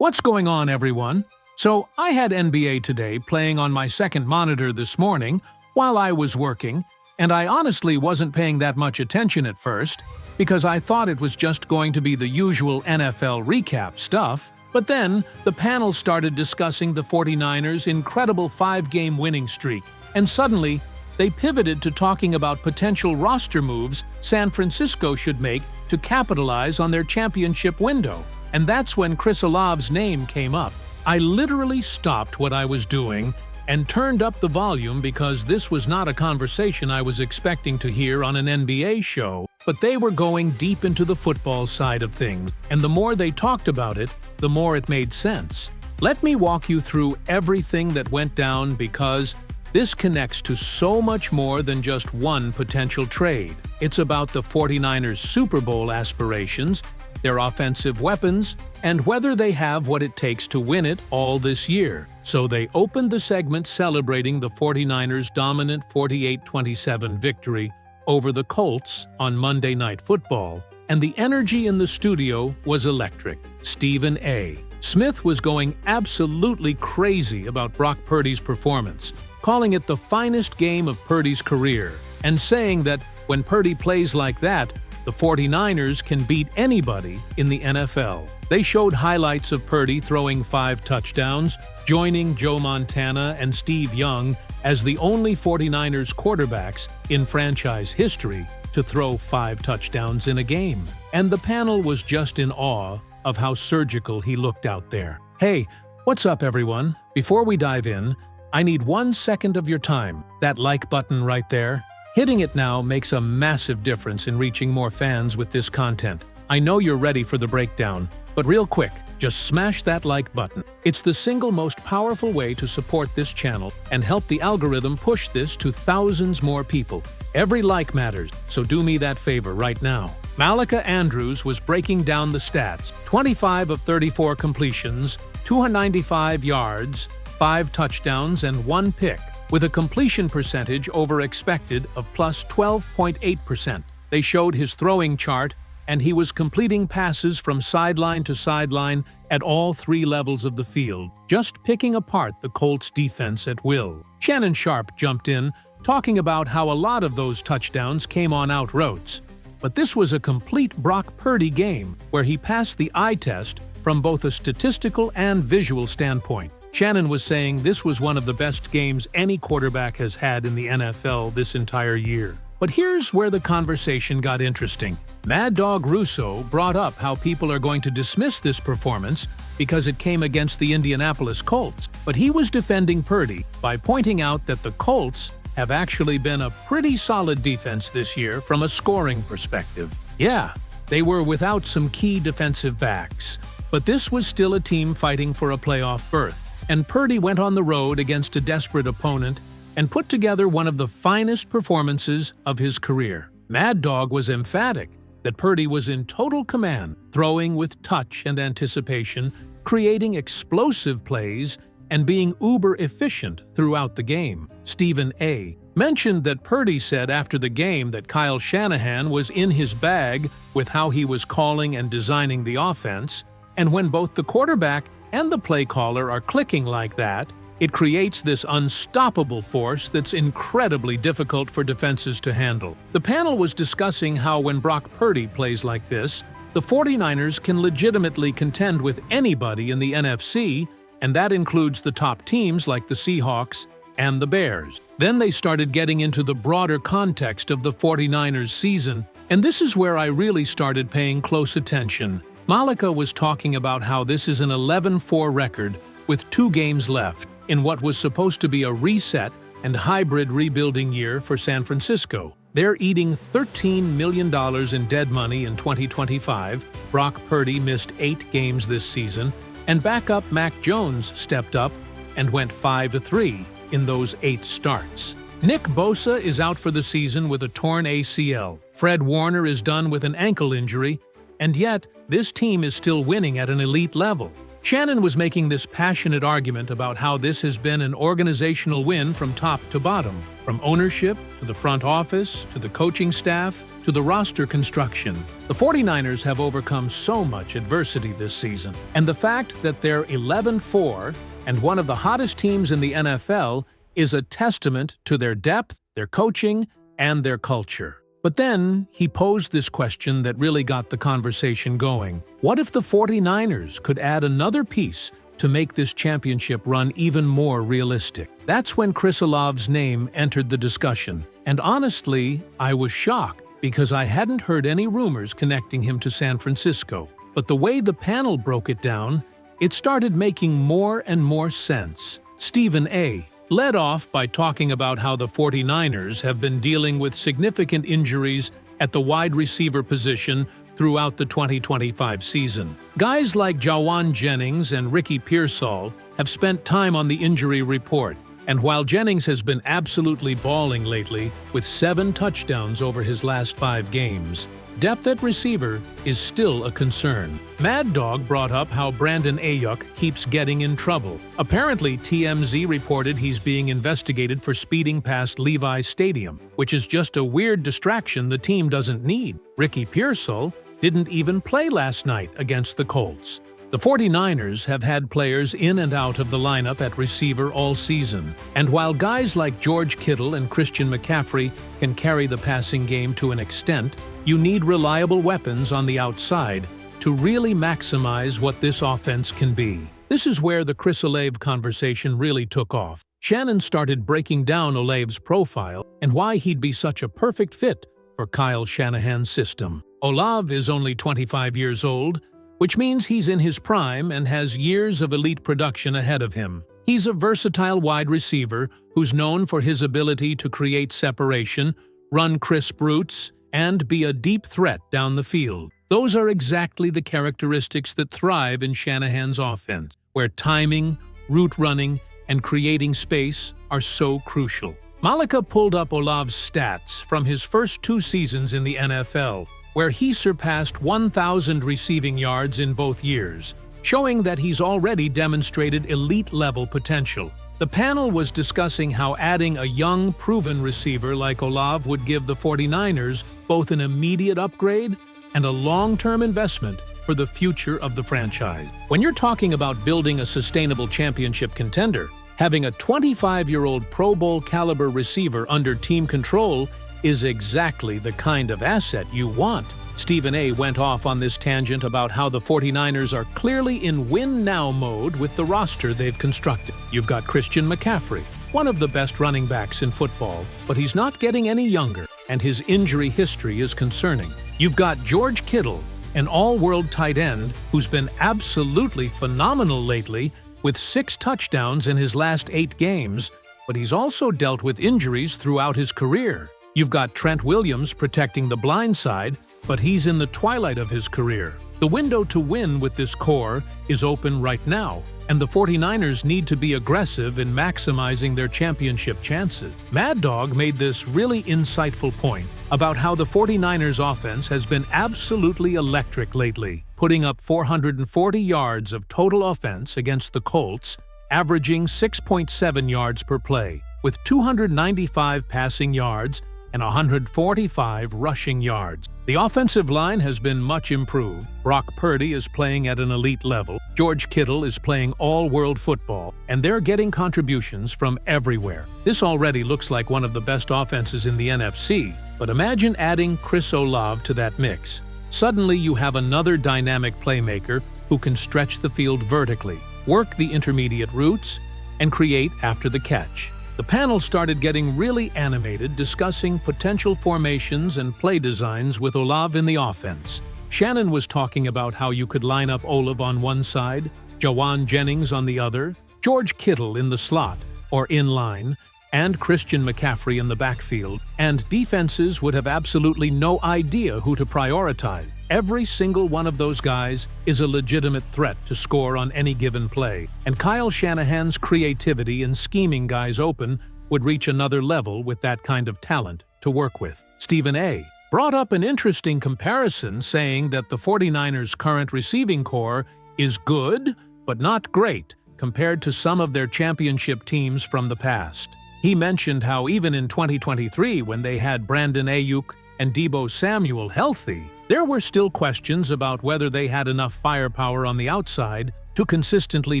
What's going on, everyone? So, I had NBA Today playing on my second monitor this morning while I was working, and I honestly wasn't paying that much attention at first because I thought it was just going to be the usual NFL recap stuff. But then, the panel started discussing the 49ers' incredible 5-game winning streak, and suddenly, they pivoted to talking about potential roster moves San Francisco should make to capitalize on their championship window. And that's when Chris Olave's name came up. I literally stopped what I was doing and turned up the volume because this was not a conversation I was expecting to hear on an NBA show, but they were going deep into the football side of things, and the more they talked about it, the more it made sense. Let me walk you through everything that went down because this connects to so much more than just one potential trade. It's about the 49ers' Super Bowl aspirations, their offensive weapons, and whether they have what it takes to win it all this year. So they opened the segment celebrating the 49ers' dominant 48-27 victory over the Colts on Monday Night Football, and the energy in the studio was electric. Stephen A. Smith was going absolutely crazy about Brock Purdy's performance, calling it the finest game of Purdy's career, and saying that when Purdy plays like that, the 49ers can beat anybody in the NFL. They showed highlights of Purdy throwing 5 touchdowns, joining Joe Montana and Steve Young as the only 49ers quarterbacks in franchise history to throw 5 touchdowns in a game. And the panel was just in awe of how surgical he looked out there. Hey, what's up, everyone? Before we dive in, I need 1 second of your time. That like button right there. Hitting it now makes a massive difference in reaching more fans with this content. I know you're ready for the breakdown, but real quick, just smash that like button. It's the single most powerful way to support this channel and help the algorithm push this to thousands more people. Every like matters, so do me that favor right now. Malika Andrews was breaking down the stats. 25 of 34 completions, 295 yards, 5 touchdowns, and 1 pick, with a completion percentage over expected of plus 12.8%. They showed his throwing chart, and he was completing passes from sideline to sideline at all 3 levels of the field, just picking apart the Colts' defense at will. Shannon Sharp jumped in, talking about how a lot of those touchdowns came on out routes. But this was a complete Brock Purdy game, where he passed the eye test from both a statistical and visual standpoint. Shannon was saying this was one of the best games any quarterback has had in the NFL this entire year. But here's where the conversation got interesting. Mad Dog Russo brought up how people are going to dismiss this performance because it came against the Indianapolis Colts. But he was defending Purdy by pointing out that the Colts have actually been a pretty solid defense this year from a scoring perspective. Yeah, they were without some key defensive backs, but this was still a team fighting for a playoff berth. And Purdy went on the road against a desperate opponent and put together one of the finest performances of his career. Mad Dog was emphatic that Purdy was in total command, throwing with touch and anticipation, creating explosive plays, and being uber efficient throughout the game. Stephen A. mentioned that Purdy said after the game that Kyle Shanahan was in his bag with how he was calling and designing the offense, and when both the quarterback and the play caller are clicking like that, it creates this unstoppable force that's incredibly difficult for defenses to handle. The panel was discussing how when Brock Purdy plays like this, the 49ers can legitimately contend with anybody in the NFC, and that includes the top teams like the Seahawks and the Bears. Then they started getting into the broader context of the 49ers season, and this is where I really started paying close attention. Malika was talking about how this is an 11-4 record with 2 games left in what was supposed to be a reset and hybrid rebuilding year for San Francisco. They're eating $13 million in dead money in 2025. Brock Purdy missed 8 games this season, and backup Mac Jones stepped up and went 5-3 in those 8 starts. Nick Bosa is out for the season with a torn ACL. Fred Warner is done with an ankle injury, and yet this team is still winning at an elite level. Shannon was making this passionate argument about how this has been an organizational win from top to bottom, from ownership to the front office to the coaching staff to the roster construction. The 49ers have overcome so much adversity this season, and the fact that they're 11-4 and one of the hottest teams in the NFL is a testament to their depth, their coaching, and their culture. But then he posed this question that really got the conversation going. What if the 49ers could add another piece to make this championship run even more realistic? That's when Chris Olave's name entered the discussion. And honestly, I was shocked because I hadn't heard any rumors connecting him to San Francisco. But the way the panel broke it down, it started making more and more sense. Stephen A. led off by talking about how the 49ers have been dealing with significant injuries at the wide receiver position throughout the 2025 season. Guys like Jawan Jennings and Ricky Pearsall have spent time on the injury report, and while Jennings has been absolutely balling lately with 7 touchdowns over his last 5 games, depth at receiver is still a concern. Mad Dog brought up how Brandon Ayuk keeps getting in trouble. Apparently, TMZ reported he's being investigated for speeding past Levi's Stadium, which is just a weird distraction the team doesn't need. Ricky Pearsall didn't even play last night against the Colts. The 49ers have had players in and out of the lineup at receiver all season, and while guys like George Kittle and Christian McCaffrey can carry the passing game to an extent, you need reliable weapons on the outside to really maximize what this offense can be. This is where the Chris Olave conversation really took off. Shannon started breaking down Olave's profile and why he'd be such a perfect fit for Kyle Shanahan's system. Olave is only 25 years old, which means he's in his prime and has years of elite production ahead of him. He's a versatile wide receiver who's known for his ability to create separation, run crisp routes, and be a deep threat down the field. Those are exactly the characteristics that thrive in Shanahan's offense, where timing, route running, and creating space are so crucial. Malika pulled up Olave's stats from his first 2 seasons in the NFL, where he surpassed 1,000 receiving yards in both years, showing that he's already demonstrated elite-level potential. The panel was discussing how adding a young, proven receiver like Olave would give the 49ers both an immediate upgrade and a long-term investment for the future of the franchise. When you're talking about building a sustainable championship contender, having a 25-year-old Pro Bowl caliber receiver under team control is exactly the kind of asset you want. Stephen A. went off on this tangent about how the 49ers are clearly in win-now mode with the roster they've constructed. You've got Christian McCaffrey, one of the best running backs in football, but he's not getting any younger, and his injury history is concerning. You've got George Kittle, an all-world tight end who's been absolutely phenomenal lately with 6 touchdowns in his last 8 games, but he's also dealt with injuries throughout his career. You've got Trent Williams protecting the blind side, but he's in the twilight of his career. The window to win with this core is open right now, and the 49ers need to be aggressive in maximizing their championship chances. Mad Dog made this really insightful point about how the 49ers offense has been absolutely electric lately, putting up 440 yards of total offense against the Colts, averaging 6.7 yards per play, with 295 passing yards and 145 rushing yards. The offensive line has been much improved. Brock Purdy is playing at an elite level. George Kittle is playing all-world football, and they're getting contributions from everywhere. This already looks like one of the best offenses in the NFC, but imagine adding Chris Olave to that mix. Suddenly you have another dynamic playmaker who can stretch the field vertically, work the intermediate routes, and create after the catch. The panel started getting really animated, discussing potential formations and play designs with Olave in the offense. Shannon was talking about how you could line up Olave on one side, Jawan Jennings on the other, George Kittle in the slot or in line, and Christian McCaffrey in the backfield, and defenses would have absolutely no idea who to prioritize. Every single one of those guys is a legitimate threat to score on any given play, and Kyle Shanahan's creativity in scheming guys open would reach another level with that kind of talent to work with. Stephen A. brought up an interesting comparison, saying that the 49ers' current receiving core is good, but not great compared to some of their championship teams from the past. He mentioned how even in 2023, when they had Brandon Ayuk and Deebo Samuel healthy, there were still questions about whether they had enough firepower on the outside to consistently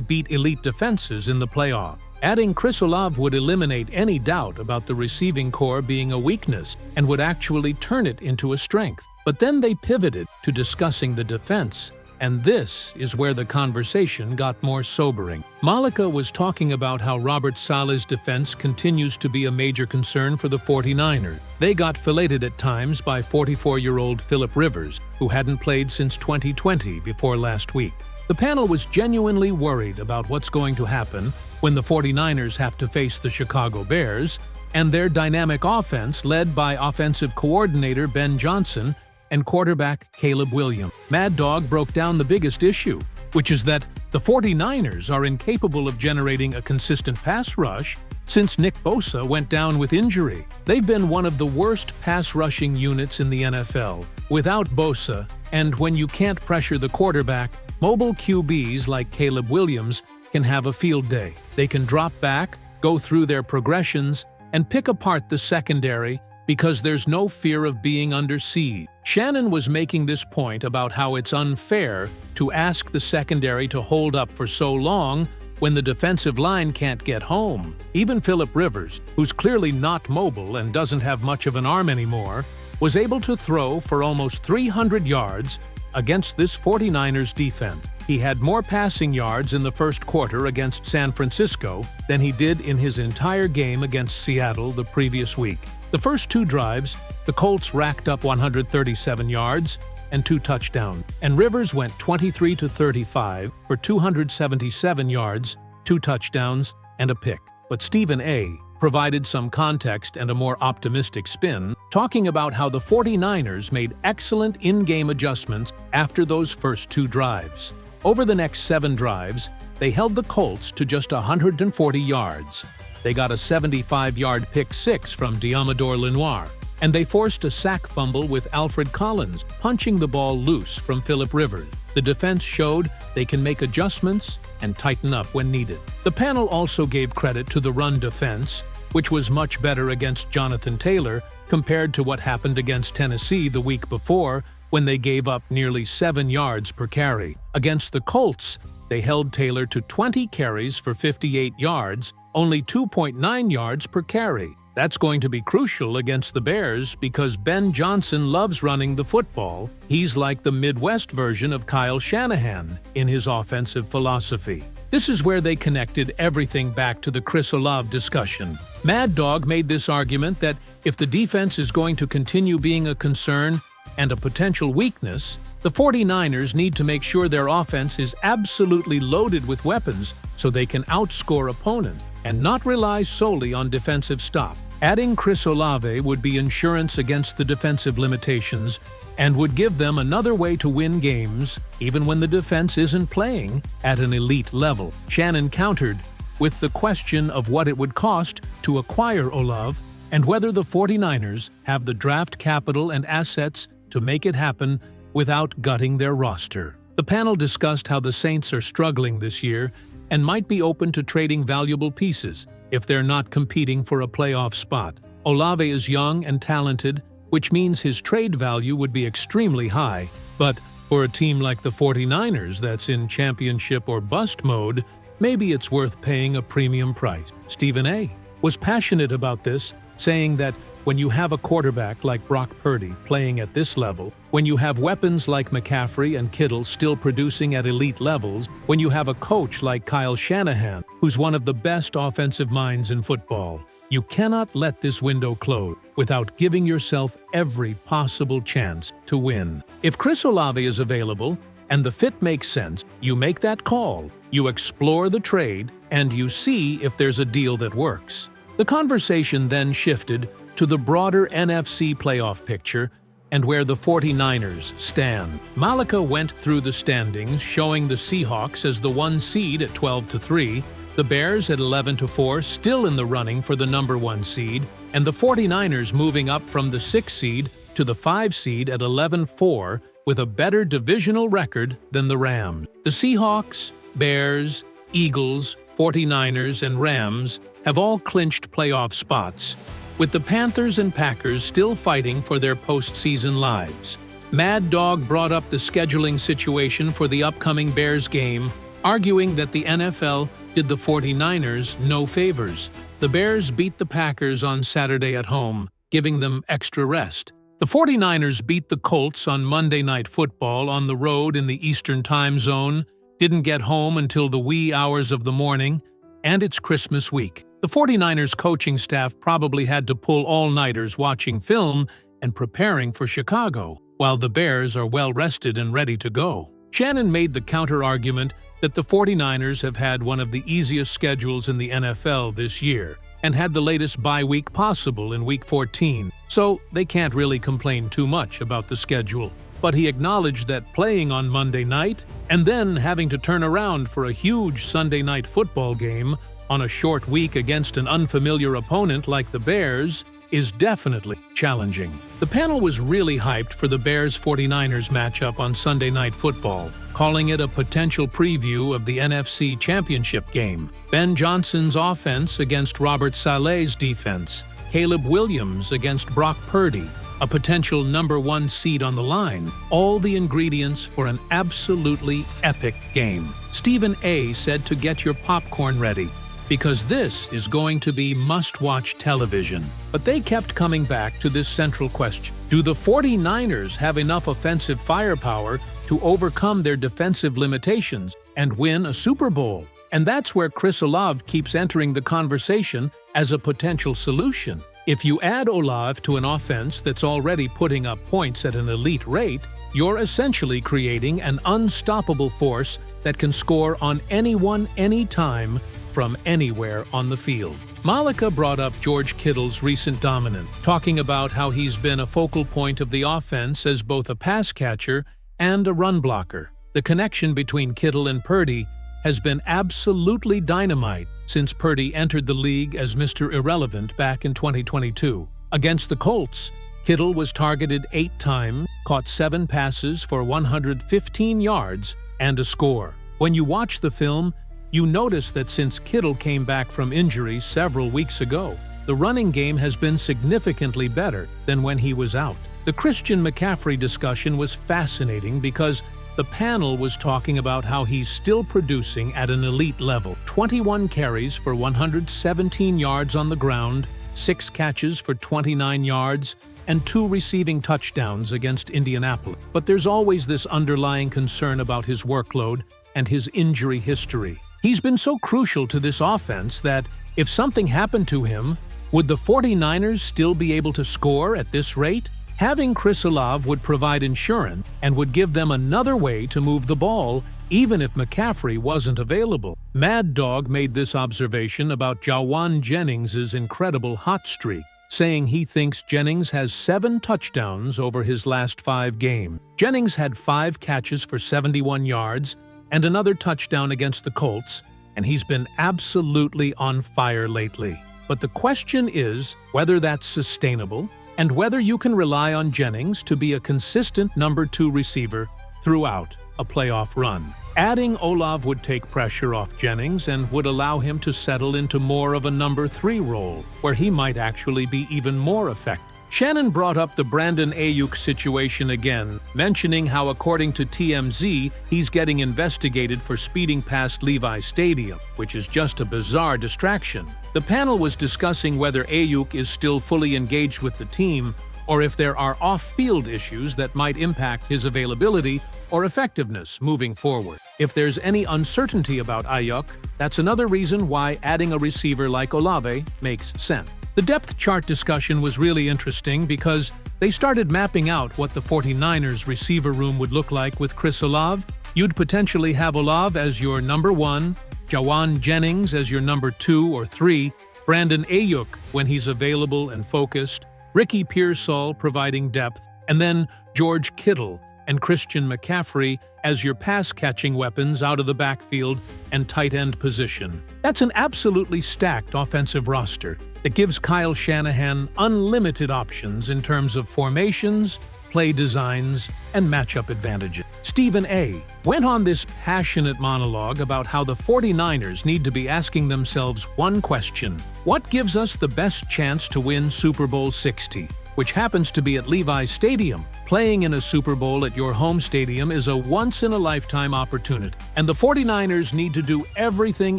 beat elite defenses in the playoff. Adding Chris Olave would eliminate any doubt about the receiving core being a weakness and would actually turn it into a strength. But then they pivoted to discussing the defense, and this is where the conversation got more sobering. Malika was talking about how Robert Saleh's defense continues to be a major concern for the 49ers. They got filleted at times by 44-year-old Philip Rivers, who hadn't played since 2020 before last week. The panel was genuinely worried about what's going to happen when the 49ers have to face the Chicago Bears and their dynamic offense led by offensive coordinator Ben Johnson and quarterback Caleb Williams. Mad Dog broke down the biggest issue, which is that the 49ers are incapable of generating a consistent pass rush since Nick Bosa went down with injury. They've been one of the worst pass-rushing units in the NFL without Bosa, and when you can't pressure the quarterback, mobile QBs like Caleb Williams can have a field day. They can drop back, go through their progressions, and pick apart the secondary because there's no fear of being under siege. Shannon was making this point about how it's unfair to ask the secondary to hold up for so long when the defensive line can't get home. Even Philip Rivers, who's clearly not mobile and doesn't have much of an arm anymore, was able to throw for almost 300 yards against this 49ers defense. He had more passing yards in the first quarter against San Francisco than he did in his entire game against Seattle the previous week. The first two drives, the Colts racked up 137 yards and 2 touchdowns, and Rivers went 23-35 for 277 yards, 2 touchdowns, and a pick. But Stephen A. provided some context and a more optimistic spin, talking about how the 49ers made excellent in-game adjustments after those first 2 drives. Over the next 7 drives, they held the Colts to just 140 yards. They got a 75-yard pick 6 from Diamador Lenoir, and they forced a sack fumble with Alfred Collins, punching the ball loose from Philip Rivers. The defense showed they can make adjustments and tighten up when needed. The panel also gave credit to the run defense, which was much better against Jonathan Taylor compared to what happened against Tennessee the week before, when they gave up nearly 7 yards per carry. Against the Colts, they held Taylor to 20 carries for 58 yards, only 2.9 yards per carry. That's going to be crucial against the Bears because Ben Johnson loves running the football. He's like the Midwest version of Kyle Shanahan in his offensive philosophy. This is where they connected everything back to the Chris Olave discussion. Mad Dog made this argument that if the defense is going to continue being a concern and a potential weakness, the 49ers need to make sure their offense is absolutely loaded with weapons so they can outscore opponents and not rely solely on defensive stop. Adding Chris Olave would be insurance against the defensive limitations and would give them another way to win games even when the defense isn't playing at an elite level. Shannon countered with the question of what it would cost to acquire Olave and whether the 49ers have the draft capital and assets to make it happen without gutting their roster. The panel discussed how the Saints are struggling this year and might be open to trading valuable pieces if they're not competing for a playoff spot. Olave is young and talented, which means his trade value would be extremely high, but for a team like the 49ers that's in championship or bust mode, maybe it's worth paying a premium price. Stephen A. was passionate about this, saying that when you have a quarterback like Brock Purdy playing at this level, when you have weapons like McCaffrey and Kittle still producing at elite levels, when you have a coach like Kyle Shanahan, who's one of the best offensive minds in football, you cannot let this window close without giving yourself every possible chance to win. If Chris Olave is available and the fit makes sense, you make that call, you explore the trade, and you see if there's a deal that works. The conversation then shifted to the broader NFC playoff picture and where the 49ers stand. Malika went through the standings, showing the Seahawks as the 1 seed at 12-3, the Bears at 11-4 still in the running for the number 1 seed, and the 49ers moving up from the 6 seed to the 5 seed at 11-4 with a better divisional record than the Rams. The Seahawks, Bears, Eagles, 49ers, and Rams have all clinched playoff spots, with the Panthers and Packers still fighting for their postseason lives. Mad Dog brought up the scheduling situation for the upcoming Bears game, arguing that the NFL did the 49ers no favors. The Bears beat the Packers on Saturday at home, giving them extra rest. The 49ers beat the Colts on Monday Night Football on the road in the Eastern Time Zone, didn't get home until the wee hours of the morning, and it's Christmas week. The 49ers coaching staff probably had to pull all-nighters watching film and preparing for Chicago, while the Bears are well-rested and ready to go. Shannon made the counter-argument that the 49ers have had one of the easiest schedules in the NFL this year, and had the latest bye week possible in Week 14, so they can't really complain too much about the schedule. But he acknowledged that playing on Monday night, and then having to turn around for a huge Sunday night football game on a short week against an unfamiliar opponent like the Bears, is definitely challenging. The panel was really hyped for the Bears-49ers matchup on Sunday Night Football, calling it a potential preview of the NFC Championship game. Ben Johnson's offense against Robert Saleh's defense, Caleb Williams against Brock Purdy, a potential #1 seed on the line, all the ingredients for an absolutely epic game. Stephen A. said to get your popcorn ready, because this is going to be must-watch television. But they kept coming back to this central question. Do the 49ers have enough offensive firepower to overcome their defensive limitations and win a Super Bowl? And that's where Chris Olave keeps entering the conversation as a potential solution. If you add Olave to an offense that's already putting up points at an elite rate, you're essentially creating an unstoppable force that can score on anyone, anytime, from anywhere on the field. Malika brought up George Kittle's recent dominance, talking about how he's been a focal point of the offense as both a pass catcher and a run blocker. The connection between Kittle and Purdy has been absolutely dynamite since Purdy entered the league as Mr. Irrelevant back in 2022. Against the Colts, Kittle was targeted 8 times, caught 7 passes for 115 yards and a score. When you watch the film, you notice that since Kittle came back from injury several weeks ago, the running game has been significantly better than when he was out. The Christian McCaffrey discussion was fascinating because the panel was talking about how he's still producing at an elite level. 21 carries for 117 yards on the ground, 6 catches for 29 yards, and 2 receiving touchdowns against Indianapolis. But there's always this underlying concern about his workload and his injury history. He's been so crucial to this offense that if something happened to him, would the 49ers still be able to score at this rate? Having Chris Olave would provide insurance and would give them another way to move the ball, even if McCaffrey wasn't available. Mad Dog made this observation about Jawan Jennings' incredible hot streak, saying he thinks Jennings has 7 touchdowns over his last 5 games. Jennings had 5 catches for 71 yards and another touchdown against the Colts, and he's been absolutely on fire lately. But the question is whether that's sustainable and whether you can rely on Jennings to be a consistent #2 receiver throughout a playoff run. Adding Olave would take pressure off Jennings and would allow him to settle into more of a #3 role, where he might actually be even more effective. Shannon brought up the Brandon Ayuk situation again, mentioning how according to TMZ, he's getting investigated for speeding past Levi Stadium, which is just a bizarre distraction. The panel was discussing whether Ayuk is still fully engaged with the team or if there are off-field issues that might impact his availability or effectiveness moving forward. If there's any uncertainty about Ayuk, that's another reason why adding a receiver like Olave makes sense. The depth chart discussion was really interesting because they started mapping out what the 49ers receiver room would look like with Chris Olave. You'd potentially have Olave as your #1, Jawan Jennings as your #2 or 3, Brandon Ayuk when he's available and focused, Ricky Pearsall providing depth, and then George Kittle and Christian McCaffrey as your pass-catching weapons out of the backfield and tight end position. That's an absolutely stacked offensive roster that gives Kyle Shanahan unlimited options in terms of formations play designs, and matchup advantages. Stephen A. went on this passionate monologue about how the 49ers need to be asking themselves one question: what gives us the best chance to win Super Bowl 60? Which happens to be at Levi's Stadium. Playing in a Super Bowl at your home stadium is a once-in-a-lifetime opportunity, and the 49ers need to do everything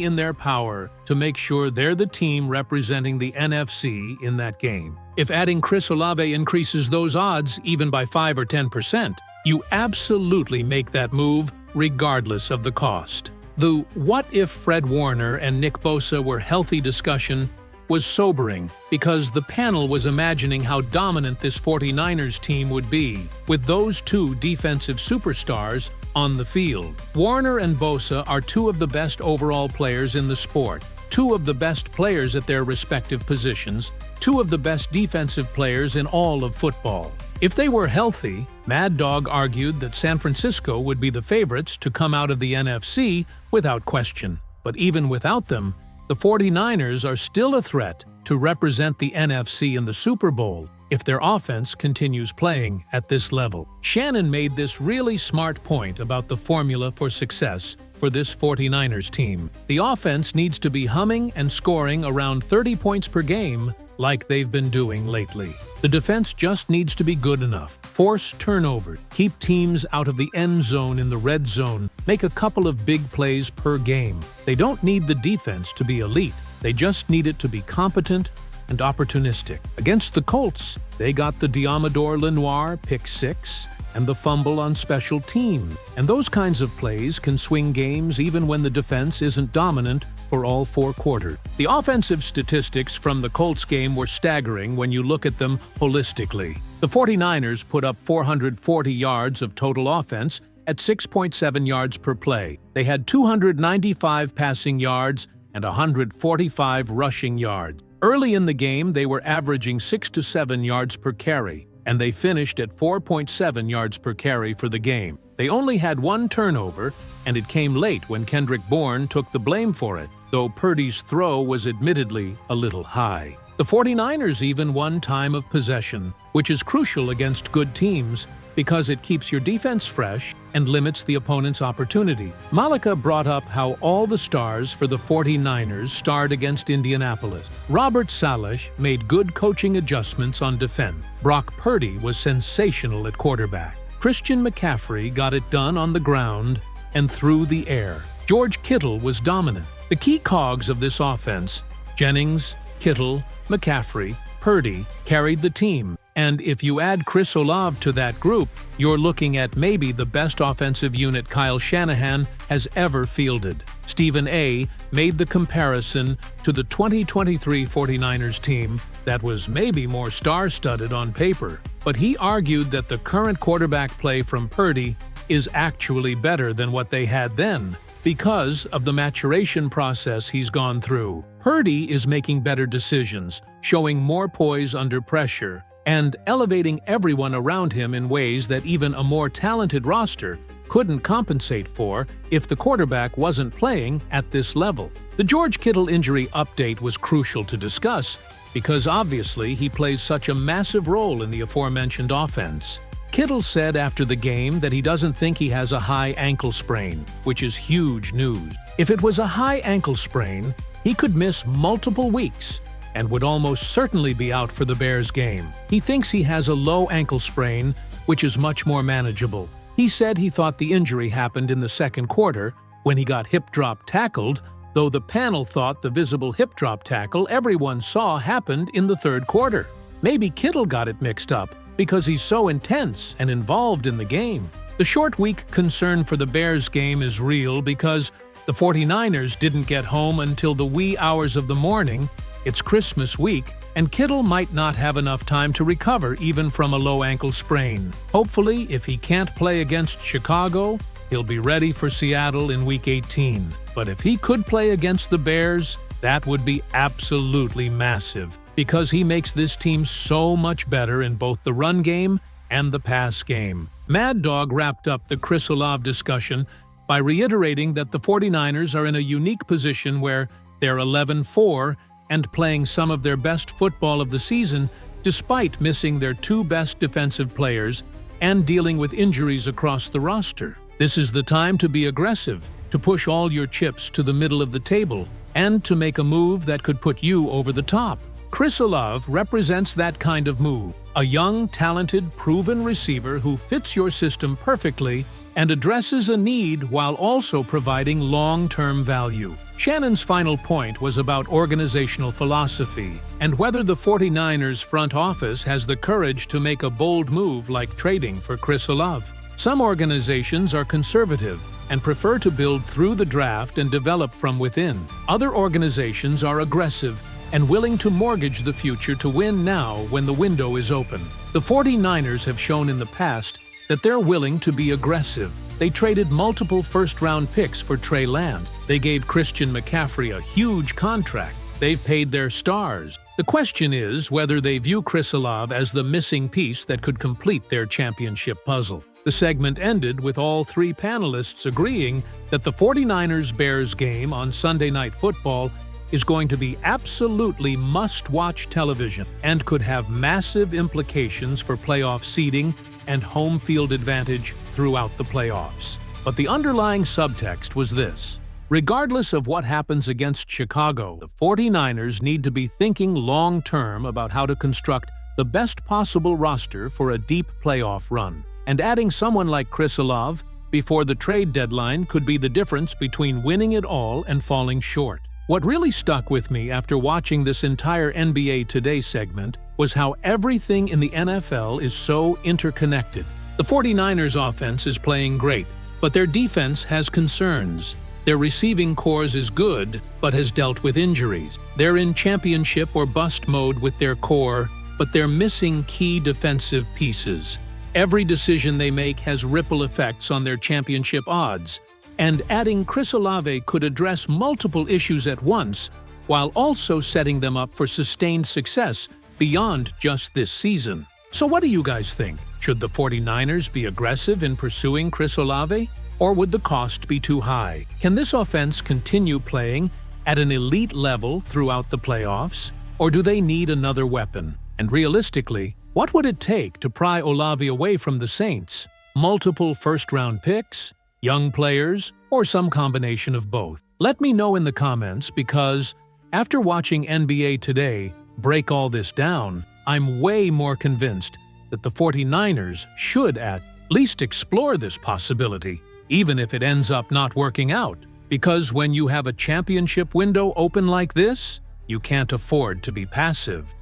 in their power to make sure they're the team representing the NFC in that game. If adding Chris Olave increases those odds even by 5 or 10%, you absolutely make that move regardless of the cost. The "what if Fred Warner and Nick Bosa were healthy" discussion was sobering because the panel was imagining how dominant this 49ers team would be with those two defensive superstars on the field. Warner and Bosa are two of the best overall players in the sport, two of the best players at their respective positions, two of the best defensive players in all of football. If they were healthy, Mad Dog argued that San Francisco would be the favorites to come out of the NFC without question. But even without them, the 49ers are still a threat to represent the NFC in the Super Bowl if their offense continues playing at this level. Shannon made this really smart point about the formula for success for this 49ers team. The offense needs to be humming and scoring around 30 points per game like they've been doing lately. The defense just needs to be good enough. Force turnovers, keep teams out of the end zone in the red zone, make a couple of big plays per game. They don't need the defense to be elite. They just need it to be competent and opportunistic. Against the Colts, they got the Diamador Lenoir pick 6 and the fumble on special teams. And those kinds of plays can swing games even when the defense isn't dominant for all 4 quarters. The offensive statistics from the Colts game were staggering when you look at them holistically. The 49ers put up 440 yards of total offense at 6.7 yards per play. They had 295 passing yards and 145 rushing yards. Early in the game, they were averaging 6 to 7 yards per carry, and they finished at 4.7 yards per carry for the game. They only had 1 turnover, and it came late when Kendrick Bourne took the blame for it, though Purdy's throw was admittedly a little high. The 49ers even won time of possession, which is crucial against good teams because it keeps your defense fresh and limits the opponent's opportunity. Malika brought up how all the stars for the 49ers starred against Indianapolis. Robert Saleh made good coaching adjustments on defense. Brock Purdy was sensational at quarterback. Christian McCaffrey got it done on the ground and through the air. George Kittle was dominant. The key cogs of this offense, Jennings, Kittle, McCaffrey, Purdy, carried the team. And if you add Chris Olave to that group, you're looking at maybe the best offensive unit Kyle Shanahan has ever fielded. Stephen A. made the comparison to the 2023 49ers team that was maybe more star-studded on paper, but he argued that the current quarterback play from Purdy is actually better than what they had then because of the maturation process he's gone through. Purdy is making better decisions, showing more poise under pressure, and elevating everyone around him in ways that even a more talented roster couldn't compensate for if the quarterback wasn't playing at this level. The George Kittle injury update was crucial to discuss because obviously he plays such a massive role in the aforementioned offense. Kittle said after the game that he doesn't think he has a high ankle sprain, which is huge news. If it was a high ankle sprain, he could miss multiple weeks and would almost certainly be out for the Bears game. He thinks he has a low ankle sprain, which is much more manageable. He said he thought the injury happened in the second quarter when he got hip drop tackled, though the panel thought the visible hip drop tackle everyone saw happened in the third quarter. Maybe Kittle got it mixed up because he's so intense and involved in the game. The short week concern for the Bears game is real because the 49ers didn't get home until the wee hours of the morning. It's Christmas week, and Kittle might not have enough time to recover even from a low ankle sprain. Hopefully, if he can't play against Chicago, he'll be ready for Seattle in Week 18. But if he could play against the Bears, that would be absolutely massive, because he makes this team so much better in both the run game and the pass game. Mad Dog wrapped up the Chris Olave discussion by reiterating that the 49ers are in a unique position where they're 11-4 and playing some of their best football of the season despite missing their 2 best defensive players and dealing with injuries across the roster. This is the time to be aggressive, to push all your chips to the middle of the table, and to make a move that could put you over the top. Chris Olave represents that kind of move. A young, talented, proven receiver who fits your system perfectly and addresses a need while also providing long-term value. Shannon's final point was about organizational philosophy and whether the 49ers front office has the courage to make a bold move like trading for Chris Olave. Some organizations are conservative and prefer to build through the draft and develop from within. Other organizations are aggressive and willing to mortgage the future to win now when the window is open. The 49ers have shown in the past that they're willing to be aggressive. They traded multiple first-round picks for Trey Lance. They gave Christian McCaffrey a huge contract. They've paid their stars. The question is whether they view Chris Olave as the missing piece that could complete their championship puzzle. The segment ended with all three panelists agreeing that the 49ers-Bears game on Sunday Night Football is going to be absolutely must-watch television and could have massive implications for playoff seeding and home field advantage throughout the playoffs. But the underlying subtext was this: regardless of what happens against Chicago, the 49ers need to be thinking long-term about how to construct the best possible roster for a deep playoff run. And adding someone like Chris Olave before the trade deadline could be the difference between winning it all and falling short. What really stuck with me after watching this entire NBA Today segment was how everything in the NFL is so interconnected. The 49ers offense is playing great, but their defense has concerns. Their receiving corps is good, but has dealt with injuries. They're in championship or bust mode with their core, but they're missing key defensive pieces. Every decision they make has ripple effects on their championship odds, and adding Chris Olave could address multiple issues at once while also setting them up for sustained success beyond just this season. So what do you guys think? Should the 49ers be aggressive in pursuing Chris Olave, or would the cost be too high? Can this offense continue playing at an elite level throughout the playoffs, or do they need another weapon? And realistically, what would it take to pry Olave away from the Saints? Multiple first-round picks? Young players, or some combination of both? Let me know in the comments, because after watching NBA Today break all this down, I'm way more convinced that the 49ers should at least explore this possibility, even if it ends up not working out. Because when you have a championship window open like this, you can't afford to be passive.